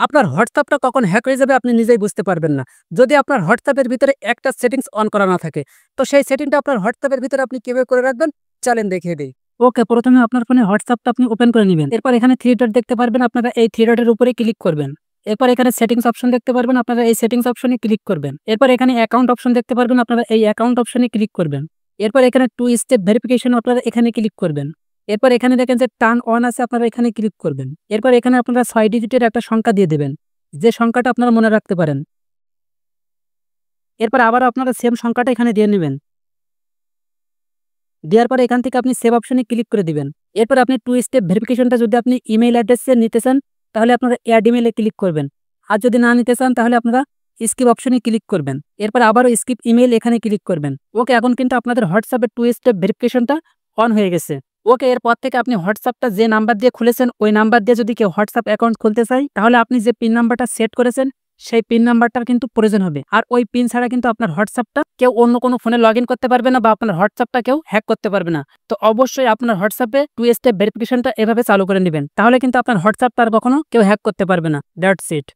আপনার হোয়াটসঅ্যাপটা কখন হ্যাক হয়ে যাবে আপনি নিজেই বুঝতে পারবেন না। যদি আপনার হোয়াটসঅ্যাপের ভিতরে একটা সেটিংস অন করা না থাকে। তো সেই সেটিংটা আপনার হোয়াটসঅ্যাপের ভিতরে আপনি কিভাবে করে রাখবেন? চলেন দেখিয়ে দেই। ওকে, প্রথমে আপনার ফোনে হোয়াটসঅ্যাপটা আপনি ওপেন করে নিবেন। এরপর এখানে 3 ডট দেখতে পারবেন, আপনারা এই 3 ডটের উপরে ক্লিক করবেন। এরপর এখানে সেটিংস অপশন দেখতে পারবেন, আপনারা এই সেটিংস অপশনে ক্লিক করবেন। এরপর এখানে অ্যাকাউন্ট অপশন দেখতে পারবেন, আপনারা এই অ্যাকাউন্ট অপশনে ক্লিক করবেন। এরপর এখানে 2 স্টেপ ভেরিফিকেশন আপনারা এখানে ক্লিক করবেন। এরপর এখানে দেখেন যে টার্ন অন আছে, আপনারা এখানে ক্লিক করবেন। এরপর এখানে আপনারা 6 ডিজিটের একটা সংখ্যা দিয়ে দিবেন, যে সংখ্যাটা আপনারা মনে রাখতে পারেন। এরপর আবার আপনারা সেম সংখ্যাটা এখানে দিয়ে নিবেন। দেওয়ার পরে এখান থেকে আপনি সেভ অপশনে ক্লিক করে দিবেন। এরপর আপনি 2 স্টেপ ভেরিফিকেশনটা যদি আপনি ইমেইল অ্যাড্রেসে নিতে চান, তাহলে আপনারা অ্যাড ইমেইলে ক্লিক করবেন। আর যদি না নিতে চান তাহলে আপনারা স্কিপ অপশনে ক্লিক করবেন। এরপর আবারও স্কিপ ইমেইল এখানে ক্লিক করবেন। ওকে, এখন কিন্তু আপনাদের হোয়াটসঅ্যাপের 2 স্টেপ ভেরিফিকেশনটা অন হয়ে গেছে। ওকে, এরপর থেকে আপনি হোয়াটসঅ্যাপটা যে নাম্বার দিয়ে খুলেছেন ওই নাম্বার দিয়ে যদি কেউ হোয়াটসঅ্যাপ অ্যাকাউন্ট খুলতে চায়, তাহলে আপনি যে পিন নাম্বারটা সেট করেছেন সেই পিন নাম্বারটার কিন্তু প্রয়োজন হবে। আর ওই পিন ছাড়া কিন্তু আপনার হোয়াটসঅ্যাপটা কেউ অন্য কোনো ফোনে লগইন করতে পারবে না, বা আপনার হোয়াটসঅ্যাপটা কেউ হ্যাক করতে পারবে না। তো অবশ্যই আপনার হোয়াটসঅ্যাপে 2 স্টেপ ভেরিফিকেশনটা এভাবে চালু করে নেবেন, তাহলে কিন্তু আপনার হোয়াটসঅ্যাপটা আর কখনো কেউ হ্যাক করতে পারবে না। That's it.